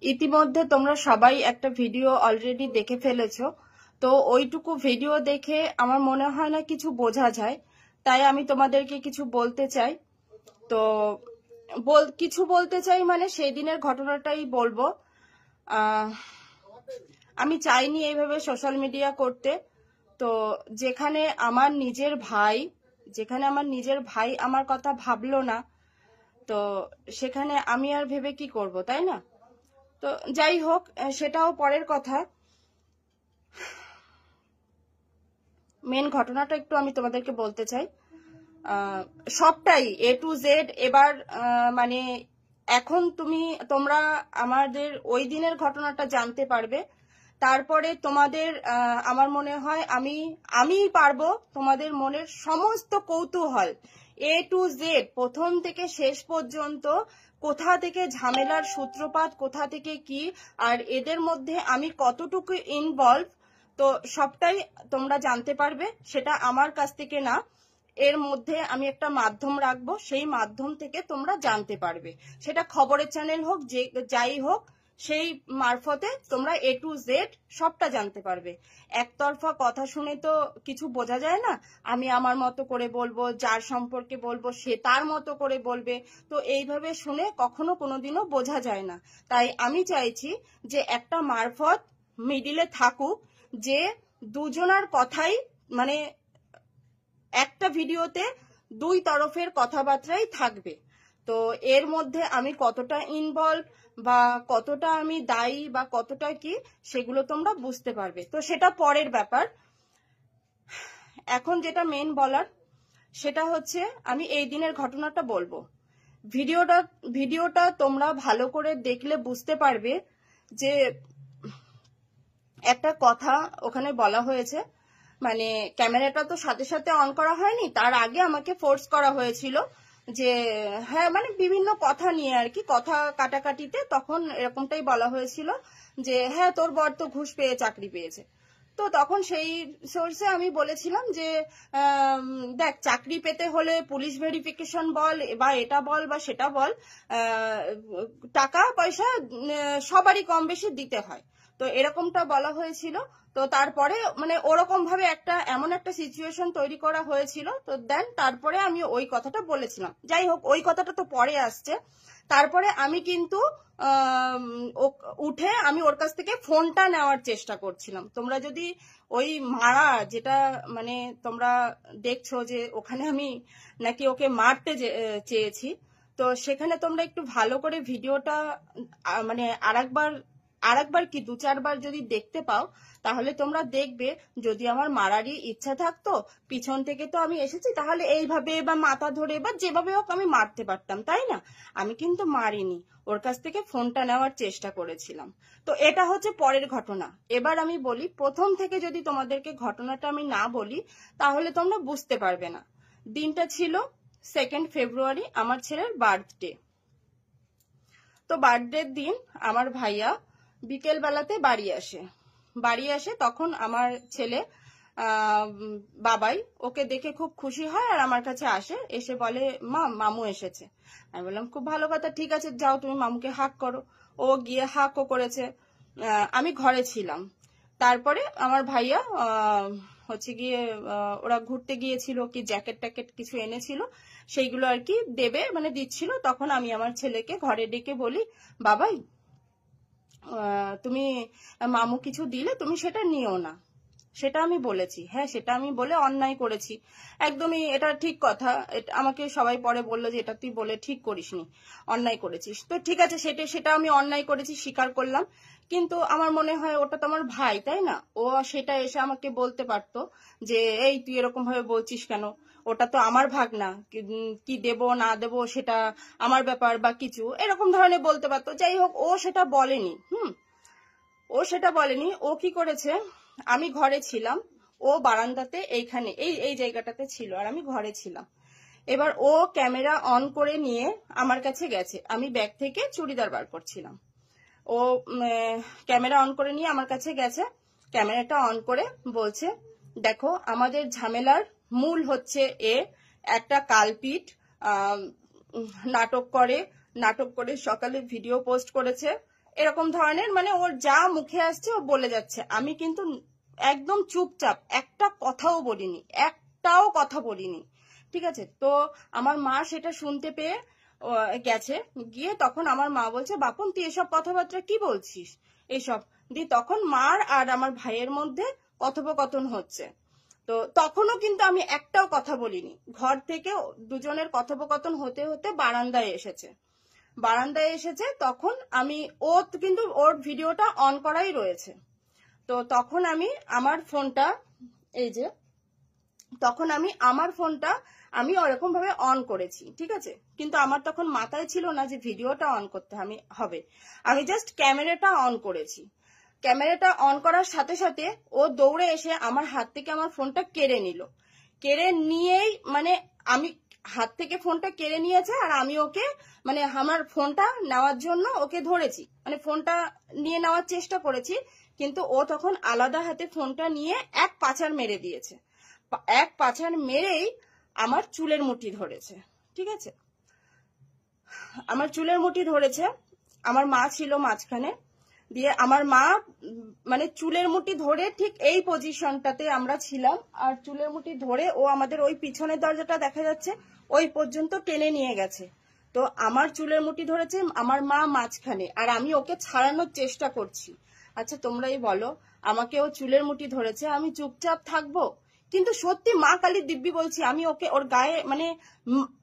ইতিমধ্যে তোমরা সবাই একটা ভিডিও অলরেডি দেখে ফেলেছো। তো ওইটুকু ভিডিও দেখে আমার মনে হয় না কিছু বোঝা যায়, তাই আমি তোমাদেরকে কিছু বলতে চাই। তো কিছু বলতে চাই মানে সেই দিনের ঘটনাটাই বলবো। আমি চাইনি এইভাবে সোশ্যাল মিডিয়া করতে। তো যেখানে আমার নিজের ভাই আমার কথা ভাবলো না, তো সেখানে আমি আর ভেবে কি করব, তাই না? তো যাই হোক, সেটাও পরের কথা। মেন ঘটনাটা একটু আমি তোমাদেরকে বলতে চাই। সবটাই A to Z এবার মানে এখন তোমরা আমাদের ওই দিনের ঘটনাটা জানতে পারবে। তারপরে তোমাদের আমার মনে হয় আমি পারবো তোমাদের মনের সমস্ত কৌতূহল A to Z প্রথম থেকে শেষ পর্যন্ত, কোথা থেকে ঝামেলার সূত্রপাত, কোথা থেকে কি, আর এদের মধ্যে আমি কতটুকু ইনভলভ, তো সবটাই তোমরা জানতে পারবে। সেটা আমার কাছ থেকে না, এর মধ্যে আমি একটা মাধ্যম রাখবো, সেই মাধ্যম থেকে তোমরা জানতে পারবে। সেটা খবরের চ্যানেল হোক, যাই হোক, সেই মারফতে তোমরা A to Z সবটা জানতে পারবে। একতরফা কথা শুনে তো কিছু বোঝা যায় না। আমি আমার মতো করে বলবো, যার সম্পর্কে বলবো সে তার মতো করে বলবে। তো এইভাবে শুনে কখনো কোনোদিনও বোঝা যায় না। তাই আমি চাইছি যে একটা মারফত মিডিলে থাকুক, যে দুজনার কথাই মানে একটা ভিডিওতে দুই তরফের কথাবার্তাই থাকবে। তো এর মধ্যে আমি কতটা ইনভলভ বা কতটা আমি দায়ী বা কতটা কি, সেগুলো তোমরা বুঝতে পারবে। তো সেটা পরের ব্যাপার। এখন যেটা মেন বলার সেটা হচ্ছে, আমি এই দিনের ঘটনাটা বলবো। ভিডিওটা তোমরা ভালো করে দেখলে বুঝতে পারবে যে একটা কথা ওখানে বলা হয়েছে। মানে ক্যামেরাটা তো সাথে সাথে অন করা হয়নি, তার আগে আমাকে ফোর্স করা হয়েছিল যে হ্যাঁ, মানে বিভিন্ন কথা নিয়ে আর কি, কথা কাটাকাটিতে তখন এরকমটাই বলা হয়েছিল যে হ্যাঁ, তোর বর তো ঘুষ পেয়ে চাকরি পেয়েছে। তো তখন সেই সোর্সে আমি বলেছিলাম যে দেখ, চাকরি পেতে হলে পুলিশ ভেরিফিকেশন বল বা এটা বল বা সেটা বল, টাকা পয়সা সবারই কম বেশি দিতে হয়। তো এরকমটা বলা হয়েছিল। তো তারপরে মানে ওরকম ভাবে এমন একটা সিচুয়েশন তৈরি করা হয়েছিল। তো দেন তারপরে আমি ওই কথাটা বলেছিলাম। যাই হোক, ওই কথাটা তো পরে আসছে। তারপরে আমি কিন্তু উঠে আমি ওর কাছ থেকে ফোনটা নেওয়ার চেষ্টা করছিলাম। তোমরা যদি ওই মারা যেটা মানে তোমরা দেখছো যে ওখানে আমি নাকি ওকে মারতে চেয়েছি, তো সেখানে তোমরা একটু ভালো করে ভিডিওটা মানে আরেকবার কি 2-4 বার যদি দেখতে পাও, তাহলে তোমরা দেখবে যদি আমার মারারই ইচ্ছা থাকতো, পিছন থেকে তো আমি এসেছি, তাহলে এইভাবে বা মাথা ধরে বা যেভাবে হোক আমি মারতে পারতাম, তাই না? আমি কিন্তু মারিনি, ওর কাছ থেকে ফোনটা নেওয়ার চেষ্টা করেছিলাম। তো এটা হচ্ছে পরের ঘটনা। এবার আমি বলি, প্রথম থেকে যদি তোমাদেরকে ঘটনাটা আমি না বলি তাহলে তোমরা বুঝতে পারবে না। দিনটা ছিল 2 ফেব্রুয়ারি, আমার ছেলের বার্থডে। তো বার্থডের দিন আমার ভাইয়া বিকেল বেলাতে বাড়ি আসে তখন আমার ছেলে বাবাই ওকে দেখে খুব খুশি হয় আর আমার কাছে এসে বলে, মা, মামু এসেছে। আমি বললাম খুব ভালো কথা, ঠিক আছে যাও তুমি মামুকে হাক করো। ও গিয়ে হাকও করেছে। আমি ঘরে ছিলাম। তারপরে আমার ভাইয়া হচ্ছে গিয়ে ওরা ঘুরতে গিয়েছিল, কি জ্যাকেট ট্যাকেট কিছু এনেছিল, সেইগুলো আর কি দেবে মানে দিচ্ছিল। তখন আমি আমার ছেলেকে ঘরে ডেকে বলি, বাবাই, তুমি মামু কিছু দিলে তুমি সেটা নিও না। সেটা আমি বলেছি। হ্যাঁ, সেটা আমি বলে অন্যায় করেছি, একদমই এটা ঠিক কথা। আমাকে সবাই পরে বললো যে এটা তুই বলে ঠিক করিসনি, অন্যায় করেছিস। তো ঠিক আছে, সেটা আমি অন্যায় করেছি, স্বীকার করলাম। কিন্তু আমার মনে হয় ওটা তো আমার ভাই, তাই না? ও সেটা এসে আমাকে বলতে পারতো যে এই তুই এরকম ভাবে বলছিস কেন, ওটা তো আমার ভাগনা, কি দেব না দেব সেটা আমার ব্যাপার বা কিছু এরকম ধরনের বলতে পারতো। যাই হোক, ও সেটা বলেনি। ও কি করেছে, আমি ঘরে ছিলাম, ও বারান্দাতে এইখানে এই জায়গাটাতে ছিল আর আমি ঘরে ছিলাম। এবার ও ক্যামেরা অন করে নিয়ে আমার কাছে গেছে, আমি ব্যাগ থেকে চুড়িদার বার করছিলাম। ও ক্যামেরা অন করে নিয়ে আমার কাছে গেছে, ক্যামেরাটা অন করে বলছে, দেখো আমাদের ঝামেলার মূল হচ্ছে একটা কালপিট, নাটক করে সকালে ভিডিও পোস্ট করেছে, এরকম ধরনের মানে ওর যা মুখে আসছে ও বলে যাচ্ছে। আমি কিন্তু একদম চুপচাপ, একটা কথাও বলিনি, একটাও কথা বলিনি, ঠিক আছে। তো আমার মা সেটা শুনতে পেয়ে গেছে, গিয়ে তখন আমার মা বলছে, বাপন তুই এসব কথাবার্তা কি বলছিস এইসব, দিয়ে তখন মার আর আমার ভাইয়ের মধ্যে কথোপকথন হচ্ছে। তো তখনও কিন্তু আমি একটাও কথা বলিনি। ঘর থেকে দুজনের কথোপকথন হতে হতে বারান্দায় এসেছে, তখন আমি, ও কিন্তু ওর ভিডিওটা অন করাই রয়েছে। তো তখন আমি আমার ফোনটা, এই যে তখন আমি আমার ফোনটা আমি ওরকম ভাবে অন করেছি, ঠিক আছে। কিন্তু আমার তখন মাথায় ছিল না যে ভিডিওটা অন করতে হবে। আমি জাস্ট ক্যামেরাটা অন করেছি। ক্যামেরাটা অন করার সাথে সাথে ও দৌড়ে এসে আমার হাত থেকে আমার ফোনটা কেড়ে নিল। কেড়ে নিয়েই মানে আমি হাত থেকে ফোনটা কেড়ে নিয়েছে, আর আমি ওকে মানে আমার ফোনটা নেওয়ার জন্য ওকে ধরেছি, মানে ফোনটা নিয়ে নেওয়ার চেষ্টা করেছি, কিন্তু ও তখন আলাদা হাতে ফোনটা নিয়ে এক পাছাড় মেরে দিয়েছে। এক পাছাড় মেরেই আমার চুলের মুঠি ধরেছে, ঠিক আছে। আমার চুলের মুঠি ধরেছে, আমার মা ছিল মাঝখানে, দিয়ে আমার মা মানে চুলের মুঠি ধরে ঠিক এই পজিশনটাতে আমরা ছিলাম, আর চুলের মুঠি ধরে ও আমাদের ওই পিছনের দরজাটা দেখা যাচ্ছে ওই পর্যন্ত টেনে নিয়ে গেছে। তো আমার চুলের মুঠি ধরেছে আমার মা মাঝখানে, আর আমি ওকে ছাড়ানোর চেষ্টা করছি। আচ্ছা তোমরাই বলো, আমাকে ও চুলের মুঠি ধরেছে, আমি চুপচাপ থাকবো? কিন্তু সত্যি মা কালী দিব্যি বলছি, আমি ওকে ওর গায়ে মানে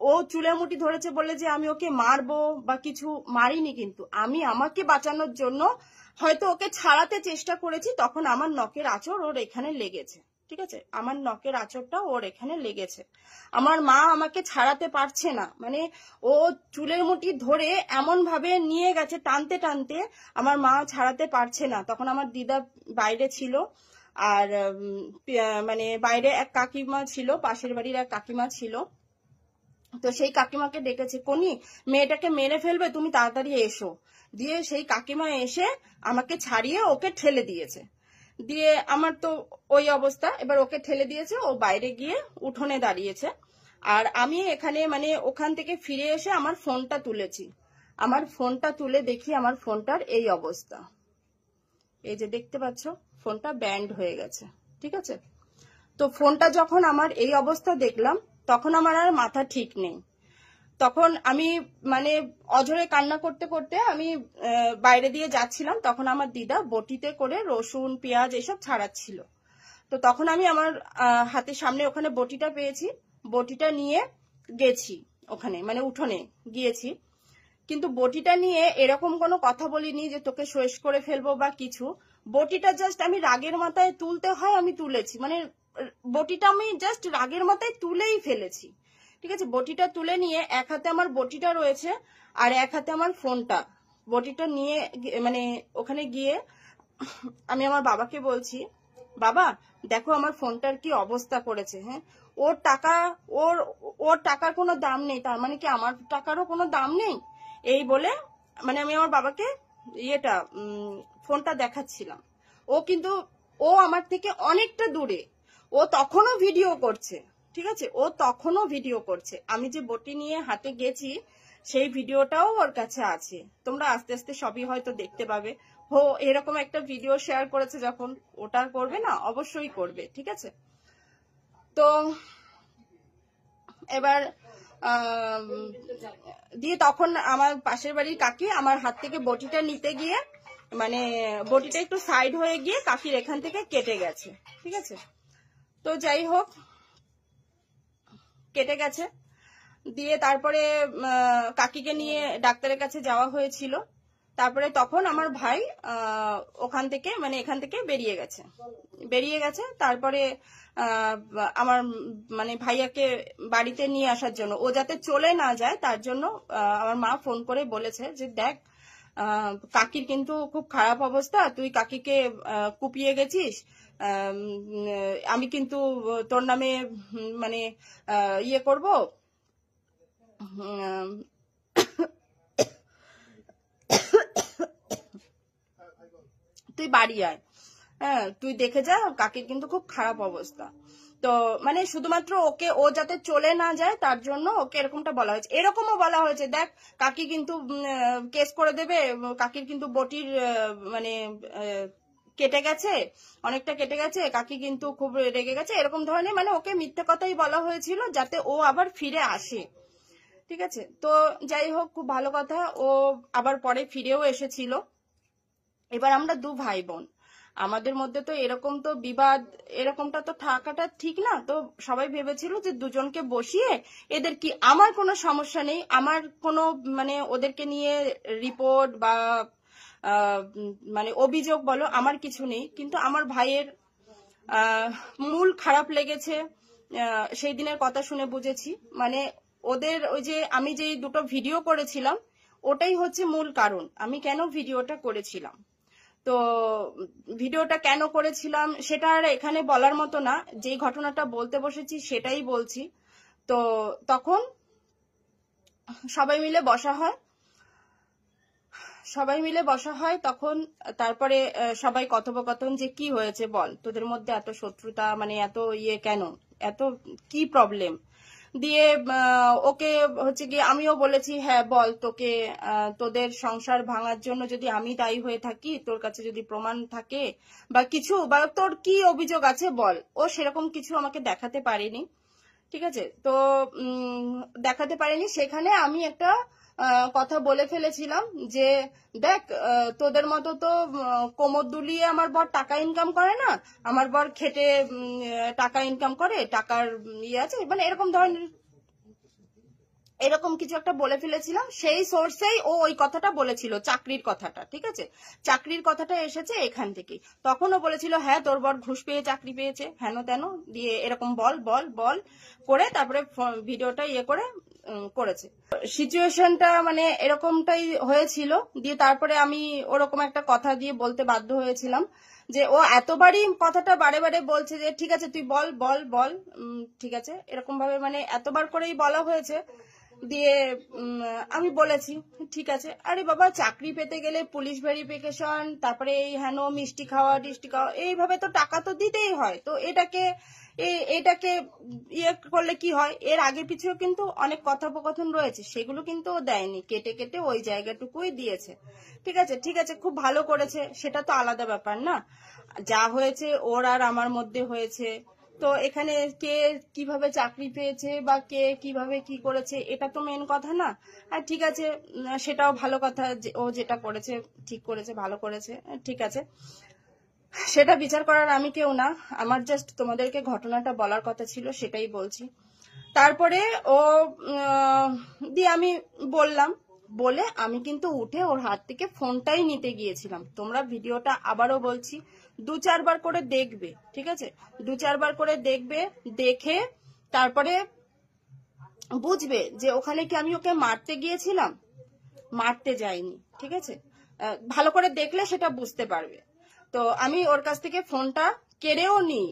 ও চুলের মুঠি ধরেছে বলে যে আমি ওকে মারবো বা কিছু, মারিনি। কিন্তু আমি আমাকে বাঁচানোর জন্য হয়তো ওকে ছাড়াতে চেষ্টা করেছি, তখন আমার নখের আঁচড় ওর এখানে লেগেছে, ঠিক আছে। আমার নখের আঁচড়টা ওর এখানে লেগেছে। আমার মা আমাকে ছাড়াতে পারছে না, মানে ও চুলের মুঠি ধরে এমন ভাবে নিয়ে গেছে টানতে টানতে, আমার মা ছাড়াতে পারছে না। তখন আমার দিদা বাইরে ছিল, আর মানে বাইরে এক কাকিমা ছিল, পাশের বাড়ির এক কাকিমা ছিল। তো সেই কাকিমাকে ডেকেছে, কোনি মেয়েটাকে মেরে ফেলবে, তুমি তাড়াতাড়ি এসো। দিয়ে সেই কাকিমা এসে আমাকে ছাড়িয়ে ওকে ঠেলে দিয়েছে। দিয়ে আমার তো ওই অবস্থা, এবার ওকে ঠেলে দিয়েছে, ও বাইরে গিয়ে উঠোনে দাঁড়িয়েছে, আর আমি এখানে মানে ওখান থেকে ফিরে এসে আমার ফোনটা তুলেছি। আমার ফোনটা তুলে দেখি আমার ফোনটার এই অবস্থা, এই যে দেখতে পাচ্ছ ফোনটা ব্যান্ড হয়ে গেছে, ঠিক আছে। তো ফোনটা যখন আমার এই অবস্থা দেখলাম, তখন আমার আর মাথা ঠিক নেই। তখন আমি মানে অঝরে কান্না করতে করতে আমি বাইরে দিয়ে যাচ্ছিলাম, তখন আমার দিদা বটিতে করে রসুন পেঁয়াজ এসব ছাড়াচ্ছিল। তো তখন আমি আমার হাতের সামনে ওখানে বটিটা পেয়েছি, বটিটা নিয়ে গেছি ওখানে, মানে উঠোনে গিয়েছি। কিন্তু বটিটা নিয়ে এরকম কোনো কথা বলিনি যে তোকে শেষ করে ফেলবো বা কিছু। বটিটা জাস্ট আমি রাগের মাথায় তুলতে হয় আমি তুলেছি, মানে বটিটা আমি জাস্ট রাগের মাথায় তুলেই ফেলেছি, ঠিক আছে। বটিটা তুলে নিয়ে এক হাতে আমার বটিটা রয়েছে, আর এক হাতে আমার ফোনটা। বটিটা নিয়ে মানে ওখানে গিয়ে আমি আমার বাবাকে বলছি, বাবা দেখো আমার ফোনটার কি অবস্থা করেছে। হ্যাঁ, ওর টাকা, ওর টাকার কোনো দাম নেই, তার মানে কি আমার টাকারও কোনো দাম নেই? এই বলে মানে আমি আমার বাবাকে ইয়েটা ফোনটা দেখাচ্ছিলাম। ও কিন্তু ও আমার থেকে অনেকটা দূরে, ও তখনও ভিডিও করছে, ঠিক আছে। ও তখনও ভিডিও করছে, আমি যে বটি নিয়ে হাতে গেছি সেই ভিডিওটাও ওর কাছে আছে। তোমরা আস্তে আস্তে সবই হয়তো দেখতে পাবে। ও এরকম একটা ভিডিও শেয়ার করেছে, যখন ওটা করবে না অবশ্যই করবে, ঠিক আছে। তো এবার দিয়ে তখন আমার পাশের বাড়ির কাকি আমার হাত থেকে বটিটা নিতে গিয়ে মানে বটিটা একটু সাইড হয়ে গিয়ে কাকির এখান থেকে কেটে গেছে, ঠিক আছে। তো যাই হোক কেটে গেছে, দিয়ে তারপরে কাকিকে নিয়ে ডাক্তারের কাছে যাওয়া হয়েছিল। তারপরে তখন আমার ভাই ওখান থেকে মানে এখান থেকে বেরিয়ে গেছে। তারপরে আমার মানে ভাইয়াকে বাড়িতে নিয়ে আসার জন্য, ও যাতে চলে না যায় তার জন্য আমার মা ফোন করে বলেছে যে দেখ কাকির কিন্তু খুব খারাপ অবস্থা, তুই কাকিকে কুপিয়ে গেছিস, আমি কিন্তু তোর নামে মানে ইয়ে করব, তুই বাড়ি আয়, হ্যাঁ তুই দেখে যা, কাকির কিন্তু খুব খারাপ অবস্থা। তো মানে শুধুমাত্র ওকে, ও যাতে চলে না যায় তার জন্য ওকে এরকমটা বলা হয়েছে। এরকমও বলা হয়েছে, দেখ কাকি কিন্তু কেস করে দেবে, কাকির কিন্তু বটির মানে কেটে গেছে, অনেকটা কেটে গেছে, কাকি কিন্তু খুব রেগে গেছে, এরকম ধরনের মানে ওকে মিথ্যে কথাই বলা হয়েছিল যাতে ও আবার ফিরে আসে। ঠিক আছে, তো যাই হোক, খুব ভালো কথা, ও আবার পরে ফিরেও এসেছিল। এবার আমরা দু ভাই বোন, আমাদের মধ্যে তো এরকম তো বিবাদ এরকমটা তো থাকাটা ঠিক না। তো সবাই ভেবেছিল যে দুজনকে বসিয়ে এদের কি, আমার কোনো সমস্যা নেই, আমার কোনো মানে ওদেরকে নিয়ে রিপোর্ট বা মানে অভিযোগ বলো আমার কিছু নেই, কিন্তু আমার ভাইয়ের মূল খারাপ লেগেছে সেই দিনের কথা শুনে বুঝেছি। মানে ওদের ওই যে আমি যে দুটো ভিডিও করেছিলাম ওটাই হচ্ছে মূল কারণ আমি কেন ভিডিওটা করেছিলাম। তো ভিডিওটা কেন করেছিলাম সেটা আর এখানে বলার মতো না, যে ঘটনাটা বলতে বসেছি সেটাই বলছি। তো তখন সবাই মিলে বসা হয় তখন, তারপরে সবাই কথোপকথন যে কি হয়েছে বল, তোদের মধ্যে এত শত্রুতা, মানে এত ইয়ে কেন, এত কি প্রবলেম, দিয়ে ওকে হচ্ছে গিয়ে আমিও বলেছি হ্যাঁ বল, তোকে তোদের সংসার ভাঙার জন্য যদি আমি দায়ী হয়ে থাকি, তোর কাছে যদি প্রমাণ থাকে বা কিছু, বা তোর কি অভিযোগ আছে বল। ও সেরকম কিছু আমাকে দেখাতে পারেনি। ঠিক আছে, তো দেখাতে পারেনি, সেখানে আমি একটা কথা বলে ফেলেছিলাম যে দেখ তোদের মতো তো কোমর দুলিয়ে আমার বর টাকা ইনকাম করে না, আমার বর খেটে টাকা ইনকাম করে, টাকার ইয়ে আছে, মানে এরকম ধরনের এরকম কিছু একটা বলে ফেলেছিলাম। সেই সোর্সেই ও ওই কথাটা বলেছিল, চাকরির কথাটা। ঠিক আছে, চাকরির কথাটা এসেছে এখান থেকে। তখনও বলেছিল হ্যাঁ তোর বর ঘুষ পেয়ে চাকরি পেয়েছে, হেন তেন, দিয়ে এরকম বল বল বল করে তারপরে ভিডিওটা ইয়ে করে করেছে। সিচুয়েশনটা মানে এরকমটাই হয়েছিল। দিয়ে তারপরে আমি ওরকম একটা কথা দিয়ে বলতে বাধ্য হয়েছিলাম যে ও এতবারই কথাটা বারে বারে বলছে যে ঠিক আছে তুই বল বল বল, ঠিক আছে, এরকম ভাবে মানে এতবার করেই বলা হয়েছে। দিয়ে আমি বলেছি ঠিক আছে, আরে বাবা চাকরি পেতে গেলে পুলিশ ভেরিফিকেশন, তারপরে এই হেন মিষ্টি খাওয়া টিষ্টি খাওয়া, এইভাবে তো টাকা তো দিতেই হয়। তো এটাকে ইয়ে করলে কি হয়, এর আগে পিছুও কিন্তু অনেক কথোপকথন রয়েছে, সেগুলো কিন্তু ও দেয়নি, কেটে কেটে ওই জায়গাটুকুই দিয়েছে। ঠিক আছে ঠিক আছে, খুব ভালো করেছে, সেটা তো আলাদা ব্যাপার না, যা হয়েছে ওর আর আমার মধ্যে হয়েছে। তো এখানে কে কিভাবে চাকরি পেয়েছে বা কে কিভাবে কি করেছে এটা তো মেন কথা না। আর ঠিক আছে, সেটাও ভালো কথা, ও যেটা করেছে ঠিক করেছে, ভালো করেছে, ঠিক আছে, সেটা বিচার করার আমি কেউ না, আমার জাস্ট তোমাদেরকে ঘটনাটা বলার কথা ছিল, সেটাই বলছি। তারপরে ও দিয়ে আমি বললাম, বলে আমি কিন্তু উঠে ওর হাত থেকে ফোনটাই নিতে গিয়েছিলাম। তোমরা ভিডিওটা আবারও বলছি 2-4 বার করে দেখবে, ঠিক আছে, 2-4 বার করে দেখবে, দেখে তারপরে বুঝবে যে ওখানে কি আমি ওকে মারতে গিয়েছিলাম, মারতে যাইনি। ঠিক আছে, ভালো করে দেখলে সেটা বুঝতে পারবে। তো আমি ওর কাছ থেকে ফোনটা কেড়েও নি,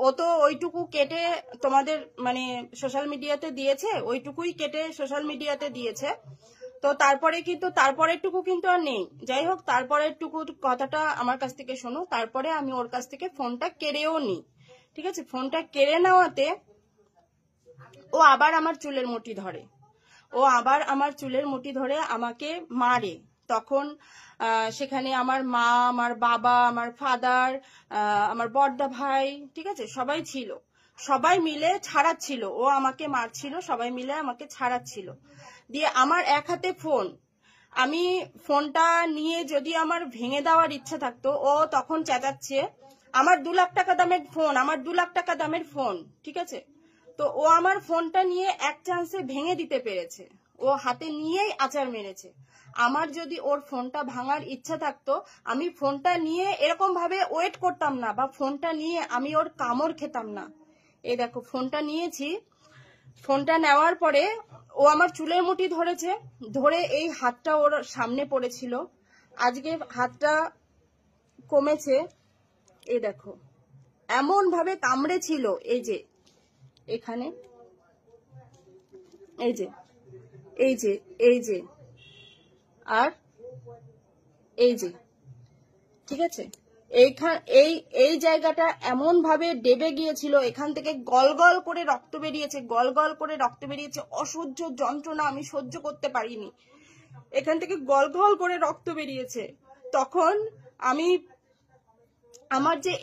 ও তো ওইটুকু কেটে তোমাদের মানে সোশ্যাল মিডিয়াতে দিয়েছে, ওইটুকুই কেটে সোশ্যাল মিডিয়াতে দিয়েছে। তো তারপরে কিন্তু তারপরেরটুকু কিন্তু আর নেই। যাই হোক, তারপরেরটুকু কথাটা আমার কাছ থেকে শোনো। তারপরে আমি ওর কাছ থেকে ফোনটা কেড়েও নি। ঠিক আছে, ফোনটা কেড়ে নেওয়াতে ও আবার আমার চুলের মুঠি ধরে, আমাকে মারে। তখন সেখানে আমার মা, আমার বাবা, আমার ফাদার, আমার বড়দা ভাই, ঠিক আছে, সবাই ছিল, সবাই মিলে ছাড়াচ্ছিল, ও আমাকে মারছিল, সবাই মিলে আমাকে ছাড়াচ্ছিল। দিয়ে আমার এক হাতে ফোন, আমি ফোনটা নিয়ে যদি আমার ভেঙে দেওয়ার ইচ্ছা থাকতো, ও তখন চেঁচাচ্ছে আমার 2 লাখ টাকা দামের ফোন, আমার 2 লাখ টাকা দামের ফোন। ঠিক আছে, তো ও আমার ফোনটা নিয়ে এক চান্সে ভেঙে দিতে পেরেছে, ও হাতে নিয়েই আচার মেরেছে। আমার যদি ওর ফোনটা ভাঙার ইচ্ছা থাকতো, আমি ফোনটা নিয়ে এরকম ভাবে ওয়েট করতাম না, বা ফোনটা নিয়ে আমি ওর কামড় খেতাম না। এই দেখো ফোনটা নিয়েছি, ফোনটা নেওয়ার পরে ও আমার চুলের মুঠি ধরেছে, ধরে এই হাতটা ওর সামনে পড়েছিল, আজকে হাতটা কমেছে, এই দেখো এমন ভাবে কামড়েছিল, এই যে এখানে, এই যে এই যে এই যে আর এই যে, ঠিক আছে, এই জায়গাটা এমন ভাবে ডেবে গিয়েছিল, এখান থেকে গল গল করে রক্ত বেরিয়েছে, গল গল করে রক্ত বেরিয়েছে, অসহ্য যন্ত্রণা, আমি সহ্য করতে পারিনি। এখান থেকে গল গল করে রক্ত বেরিয়েছে। তখন আমি আমার যে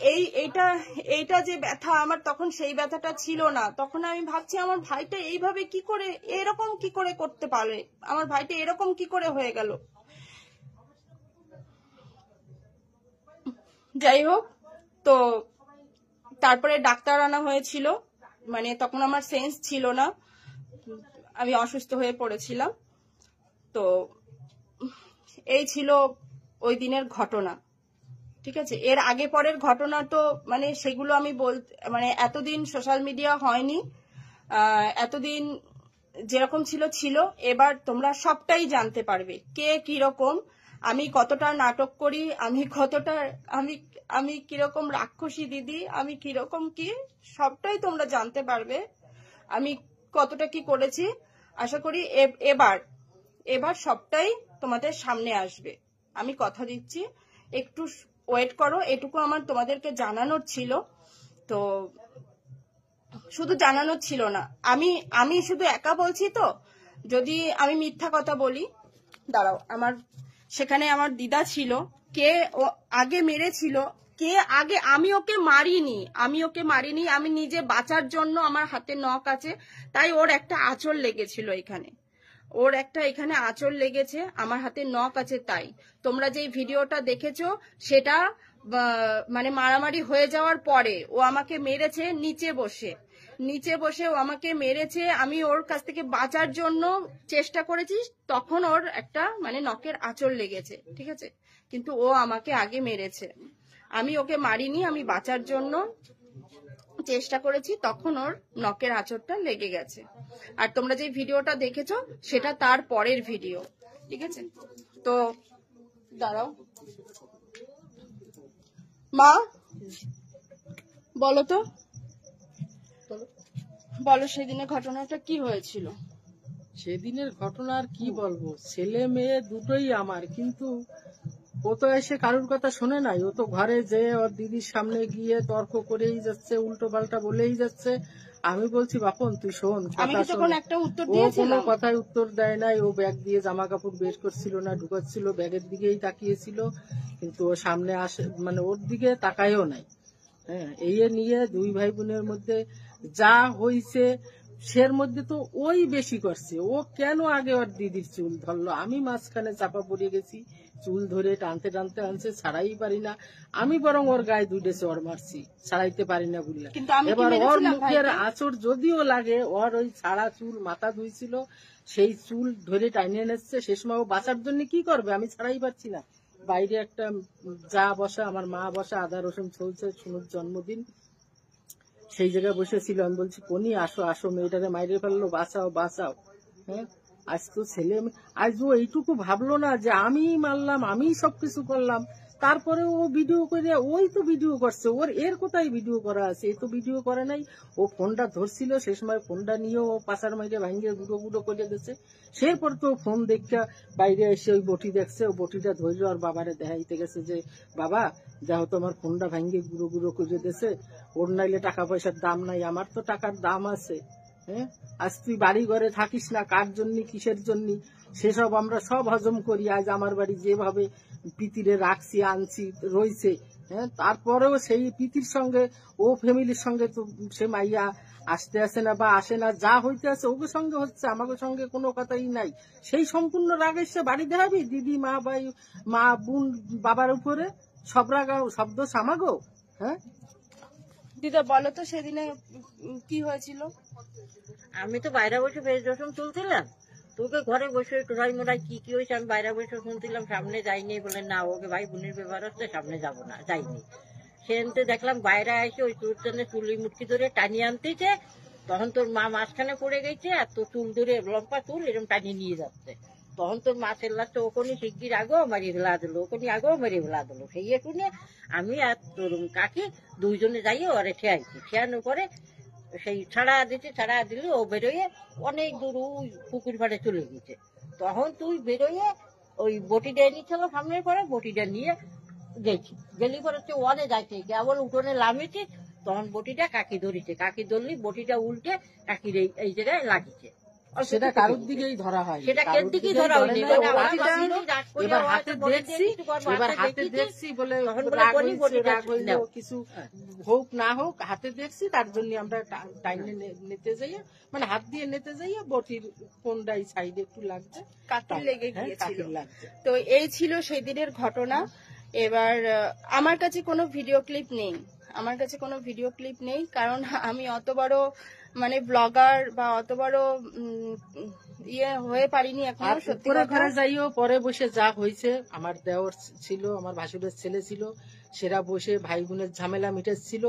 এইটা যে ব্যথা, আমার তখন সেই ব্যথাটা ছিল না। তখন আমি ভাবছি আমার ভাইটা এইভাবে কি করে, এরকম কি করে করতে পারে, আমার ভাইটা এরকম কি করে হয়ে গেল। যাই হোক, তো তারপরে ডাক্তার আনা হয়েছিল, মানে তখন আমার সেন্স ছিল না, আমি অসুস্থ হয়ে পড়েছিলাম। তো এই ছিল ওই দিনের ঘটনা, ঠিক আছে। এর আগে পরের ঘটনা তো মানে সেগুলো আমি মানে এতদিন সোশ্যাল মিডিয়া হয়নি, এতদিন যেরকম ছিল, এবার তোমরা সবটাই জানতে পারবে কে কিরকম, আমি কতটা নাটক করি, আমি কিরকম রাক্ষসী দিদি, আমি কিরকম কি, সবটাই তোমরা জানতে পারবে আমি কতটা কি করেছি। আশা করি এবার সবটাই তোমাদের সামনে আসবে, আমি কথা দিচ্ছি। একটু ওয়েট করো, এটুকু আমার তোমাদেরকে জানানোর ছিল। তো শুধু জানানোর ছিল না, আমি শুধু একা বলছি, তো যদি আমি মিথ্যা কথা বলি, দাঁড়াও, সেখানে আমার দিদা ছিল, কে ও আগে মেরেছিল, কে আগে, আমি ওকে মারিনি, আমি নিজে বাঁচার জন্য, আমার হাতে নখ আছে, তাই ওর একটা আঁচড় লেগেছিল এখানে, এখানে আঁচড় লেগেছে, আমার হাতে নখ আছে। তাই তোমরা যে ভিডিওটা দেখেছো সেটা মানে মারামারি হয়ে যাওয়ার পরে ও আমাকে মেরেছে নিচে বসে ও আমাকে মেরেছে। আমি ওর কাছ থেকে বাঁচার জন্য চেষ্টা করেছি, তখন ওর একটা মানে নখের আঁচড় লেগেছে, ঠিক আছে। কিন্তু ও আমাকে আগে মেরেছে, আমি ওকে মারিনি, আমি বাঁচার জন্য চেষ্টা করেছি, তখন ওর নখের আঁচড়টা লেগে গেছে। আর তোমরা যে ভিডিওটা দেখেছো সেটা তার পরের ভিডিও, ঠিক আছে। তো দাঁড়াও, মা বলো তো, বলো সেদিনের ঘটনাটা কি হয়েছিল। সেদিনের ঘটনা আর কি বলবো, ছেলে মেয়ে দুটোই আমার, কিন্তু ও তো এসে কারোর কথা শোনে নাই। ও তো ঘরে যে ওর দিদির সামনে গিয়ে তর্ক করেই যাচ্ছে, উল্টো পাল্টা বলেই যাচ্ছে। আমি বলছি বাপন তুই শোন, আমি কি তখন একটা উত্তর ও দিয়েছিলাম? কোনো কথাই উত্তর দেয় নাই। ও ব্যাগ দিয়ে জামা কাপড় বের করছিল না ঢুকাচ্ছিল, ব্যাগের দিকেই তাকিয়েছিল, কিন্তু ও সামনে আসে মানে ওর দিকে তাকায়ও নাই। হ্যাঁ, এই নিয়ে দুই ভাই বোনের মধ্যে যা হইছে, সের মধ্যে তো ওই বেশি করছে। ও কেন আগে ওর দিদির চুল ধরলো, আমি মাঝখানে চাপা পড়ে গেছি, চুল ধরে টানতে টানতে আনছে, ছাড়াই পারি না। আমি বরং ওর গায়ে দুইটা চড় মারছি, ছাড়াইতে পারি না বললে। এবার ওর মুখের আঁচড় যদিও লাগে, ওর ওই ছাড়া চুল মাথা ধুইছিল, সেই চুল ধরে টাইনে এনেছে। সে সময় ও বাঁচার জন্য কি করবে, আমি ছাড়াই পারছি না। বাইরে একটা যা বসা, আমার মা বসা, আদা রসুন চলছে, শুনুর জন্মদিন, সেই জায়গায় বসেছিল। আমি বলছি কোনি আসো আসো, মেয়েটারে মাইরে ফেললো, বাঁচাও বাঁচাও। হ্যাঁ, আজ তো ছেলে, আজ ও এইটুকু ভাবলো না যে আমি মারলাম, আমি সবকিছু করলাম। তারপরে ও ভিডিও করে, ওই তো ভিডিও করছে, ওর এর কোথায় ভিডিও করা আছে, এ তো ভিডিও করে নাই। ও ফোনটা ধরছিল, সে সময় ফোনটা নিয়েও ও পাশার মাইরে ভাঙ্গে গুঁড়ো গুঁড়ো করে দিচ্ছে। সেরপর তো ফোন দেখা বাইরে এসে ওই বটি দেখছে, ও বটিটা ধরলো আর বাবারে দেখাইতে গেছে যে বাবা যাও তো আমার ফোনটা ভাঙ্গে গুঁড়ো গুঁড়ো করে দিয়েছে, ওর নাইলে টাকা পয়সার দাম নাই, আমার তো টাকার দাম আছে। হ্যাঁ, আজ তুই বাড়ি ঘরে থাকিস না, কার জন্য কিসের জন্য সেসব আমরা সব হজম করি। আজ আমার বাড়ি যেভাবে পিতিরে রাখছি, আনছি, রয়েছে, হ্যাঁ, তারপরেও সেই পিতির সঙ্গে ও ফ্যামিলির সঙ্গে তো সে মাইয়া আসতে আসে না বা আসে না, যা হইতে আছে ওকে সঙ্গে হচ্ছে, আমাকে সঙ্গে কোনো কথাই নাই। সেই সম্পূর্ণ রাগ এসে বাড়ি দেখাবি, দিদি মা ভাই মা বোন বাবার উপরে সব রাগ শব্দ সামাগো। হ্যাঁ দিদা বলো তো সেদিনে কি হয়েছিল। আমি তো বাইরে বসে পেঁয়াজ রসুন তুলছিলাম, তোকে ঘরে বসে টোড়াই মোড়াই কি হয়েছে আমি বাইরে বসে শুনছিলাম, সামনে যাইনি। বলে না ওকে ভাই বোনের ব্যাপার হচ্ছে, সামনে যাবো না, যাইনি। সেখানে দেখলাম বাইরে এসে ওই তোর জন্য চুলি মুটকি ধরে টানিয়ে আনতেছে, তখন তোর মা মাঝখানে পড়ে গেছে আর তোর চুল ধরে লম্বা চুল এরকম টানিয়ে নিয়ে যাচ্ছে। তখন তোর মা চেল্লাচ্ছে ওখানে শিগগির আগেও মারিয়ে ফেলা দিল, ওখানে আগেও মারিয়ে ফেলা দিল। সেই শুনে আমি আর তোর কাকি দুইজনে যাইয়ে ওরে ঠেয়াইছি, ঠেয়ানোর পরে সেই ছাড়া দিলে ও বেরোয় অনেক দূর ওই পুকুর পাড়ে চলে গেছে। তখন তুই বেরোয় ওই বটিটা এনেছিল সামনের পরে, বটিটা নিয়ে গেছি, গেলি পরে হচ্ছে ওয়ানে যাইছে, কেবল উঠোনে লামিয়েছে, তখন বটিটা কাকি ধরেছে, কাকি ধরলি বটিটা উল্টে কাকির এই জায়গায় লাগিয়েছে। সেটা কারোর দিকেই ধরা হয়, সেটা কের দিকেই ধরা হয়নি, এবার হাতে দেখছি বলে রাগ হইলো কিছু হোক না হোক, হাতে দেখছি তার জন্য আমরা টাইনে নিতে যাই, মানে হাত দিয়ে নিতে যাই, বটির কোনটাই সাইডে একটু লাগছে, কাটির লেগে হ্যাঁ, গিয়েছিল। কাটির লাগছে। তো এই ছিল সেই দিনের ঘটনা। এবার আমার কাছে কোনো ভিডিও ক্লিপ নেই, আমার কাছে কোনো ভিডিও ক্লিপ নেই, কারণ আমি অত বড় মানে ব্লগার বা অত বড় ইয়ে হয়ে পারিনি এখনো। আর সত্যি উপরে কথা, ঘরে যাইও পরে বসে যা হয়েছে, আমার দেওর ছিল, আমার ভাসুরের ছেলে ছিল, সেরা বসে ভাই বোনের ঝামেলা মিটাচ্ছিল,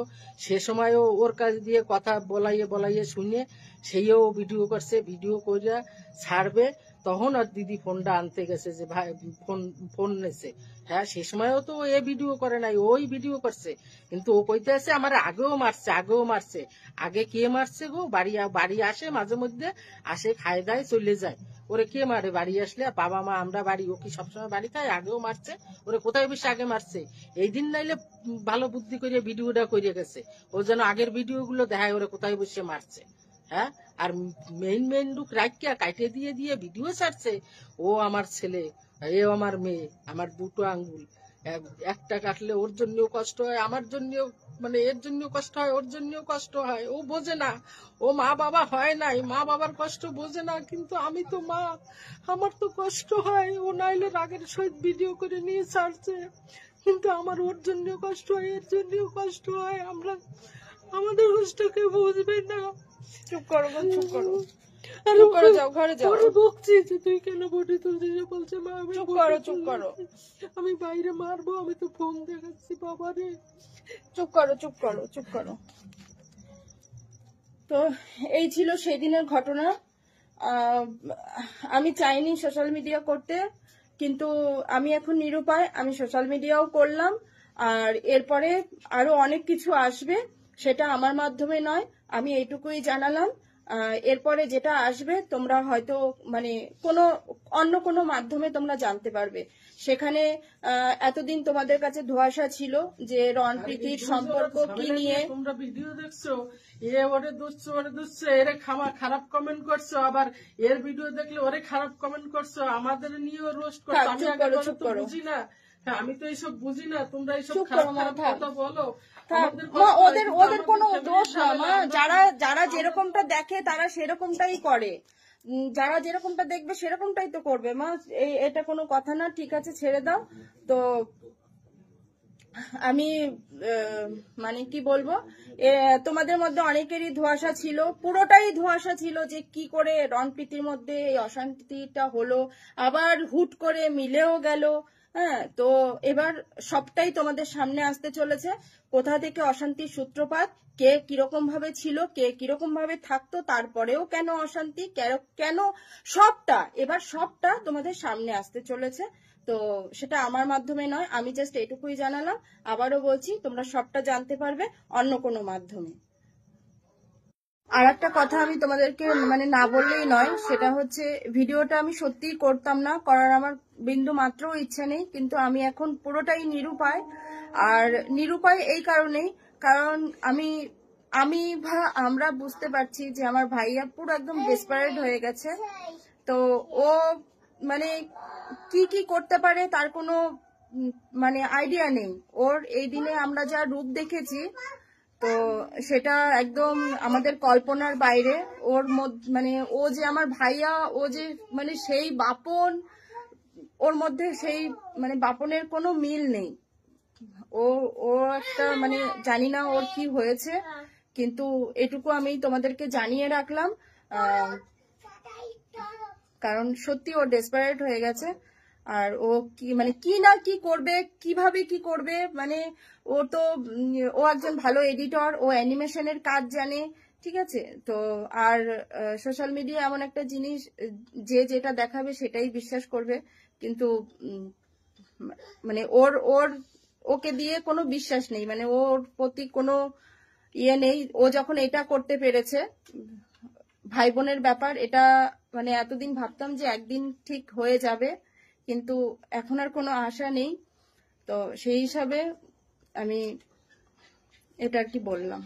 সে সময়ও ওর কাছ দিয়ে কথা বলাইয়ে শুনে সেইও ভিডিও করছে, ভিডিও করিয়া ছাড়বে, তখন আর দিদি ফোনটা আনতে গেছে যে ভাই ফোন নেছে। হ্যাঁ, সে সময়ও তো এ ভিডিও করে নাই, ওই ভিডিও করছে, কিন্তু ও কইতে আছে আমার আগেও মারছে। আগে কে মারছে গো? বাড়ি আসে মাঝে মধ্যে, আসে খায় দায় চলে যায়, ওরে কে মারে? বাড়ি আসলে বাবা মা আমরা বাড়ি, ও কি সবসময় বাড়ি খায়? আগেও মারছে, ওরে কোথায় বেশি আগে মারছে? এই দিন নাইলে ভালো বুদ্ধি করিয়া ভিডিওটা করিয়া গেছে, ও যেন আগের ভিডিও গুলো দেখায় ওরে কোথায় বসে মারছে। হ্যাঁ, আর মেইন লুক রাখিয়া কাটে দিয়ে ভিডিও ছাড়ছে। ও আমার ছেলে, এও আমার মেয়ে, আমার দুটো আঙ্গুল, একটা কাটলে ওর জন্যও কষ্ট হয়, আমার জন্যও, মানে এর জন্য কষ্ট হয়, ওর জন্যও কষ্ট হয়। ও বোঝে না, ও মা বাবা হয় নাই, মা বাবার কষ্ট বোঝে না, কিন্তু আমি তো মা, আমার তো কষ্ট হয়। ও নাইলে রাগের সহিত ভিডিও করে নিয়ে ছাড়ছে, কিন্তু আমার ওর জন্য কষ্ট হয়, এর জন্যও কষ্ট হয়। আমাদের কষ্টকে বুঝবে না। চুপ করো গো, চুপ করো, চুপ করো, যাও ঘরে যাও। বকছি যে তুই কেন বটে তুলছিস, বলছে মা আমি চুপ করো, আমি বাইরে মারবো, আমি তো ফোন দেখাচ্ছি বাবারে। চুপ করো। তো এই ছিল সেদিনের ঘটনা। আমি চাইনি সোশ্যাল মিডিয়া করতে, কিন্তু আমি এখন নিরুপায়, আমি সোশ্যাল মিডিয়াও করলাম। আর এরপরে আরো অনেক কিছু আসবে, সেটা আমার মাধ্যমে নয়, আমি এইটুকুই জানালাম। এরপরে যেটা আসবে তোমরা হয়তো মানে অন্য কোনো মাধ্যমে তোমরা জানতে পারবে। সেখানে এতদিন তোমাদের কাছে ধোঁয়াশা ছিল যে রণপ্রীতির সম্পর্ক কি নিয়ে। তোমরা ভিডিও দেখছো, ওরে দুসছো, এর খারাপ কমেন্ট করছো, আবার এর ভিডিও দেখলে ওরে খারাপ কমেন্ট করছো, আমাদের নিয়েও রোস্ট করছো। আমি বুঝি না, আমি তো এইসব বুঝি না, তোমরা এইসব খারাপ কথা বলো। ওদের কোনো দোষ না মা, যারা যেরকমটা দেখে তারা সেরকমটাই করে, যারা যেরকমটা দেখবে সেরকমটাই তো করবে মা, এটা কোনো কথা না। ঠিক আছে, ছেড়ে দাও। তো আমি মানে কি বলবো, তোমাদের মধ্যে অনেকেরই ধোঁয়াশা ছিল, পুরোটাই ধোঁয়াশা ছিল যে কি করে রণপ্রীতির মধ্যে এই অশান্তিটা হলো, আবার হুট করে মিলেও গেল। হ্যাঁ, তো এবার সবটাই তোমাদের সামনে আসতে চলেছে, কোথা থেকে অশান্তির সূত্রপাত, কে কিরকম ভাবে ছিল, কে কিরকম ভাবে থাকতো, তারপরেও কেন অশান্তি, কেন সবটা তোমাদের সামনে আসতে চলেছে। তো সেটা আমার মাধ্যমে নয়, আমি জাস্ট এটুকুই জানালাম। আবারও বলছি, তোমরা সবটা জানতে পারবে অন্য কোনো মাধ্যমে। আর একটা কথা আমি তোমাদেরকে মানে না বললেই নয়, সেটা হচ্ছে ভিডিওটা আমি সত্যিই করতাম না, করার আমার বিন্দু মাত্র ইচ্ছা নেই, কিন্তু আমি এখন পুরোটাই নিরুপায়। আর নিরুপায় এই কারণেই, কারণ আমরা বুঝতে পারছি যে আমার ভাইয়া পুরো একদম ডেসপারেট হয়ে গেছে। তো ও মানে কি করতে পারে তার কোনো মানে আইডিয়া নেই ওর। এই দিনে আমরা যা রূপ দেখেছি, তো সেটা একদম আমাদের কল্পনার বাইরে। ওর মানে ও যে আমার ভাইয়া, ও যে মানে সেই বাপন, ওর মধ্যে সেই মানে বাপনের কোনো মিল নেই। ও একটা মানে জানি না ওর কি হয়েছে, কিন্তু এটুকু আমি তোমাদেরকে জানিয়ে রাখলাম, কারণ সত্যি ও ডেসপারেট হয়ে গেছে। আর ও কি মানে কি করবে, কিভাবে কি করবে, মানে ও একজন ভালো এডিটর, ও অ্যানিমেশনের কাজ জানে, ঠিক আছে। তো আর সোশ্যাল মিডিয়া এমন একটা জিনিস, যে যেটা দেখাবে সেটাই বিশ্বাস করবে, কিন্তু মানে ওকে দিয়ে কোনো বিশ্বাস নেই, মানে ওর প্রতি কোনো ইয়ে নেই। ও যখন এটা করতে পেরেছে, ভাই বোনের ব্যাপার এটা, মানে এতদিন ভাবতাম যে একদিন ঠিক হয়ে যাবে, কিন্তু এখন আর কোনো আশা নেই। তো সেই হিসাবে আমি এটা আর কি বললাম।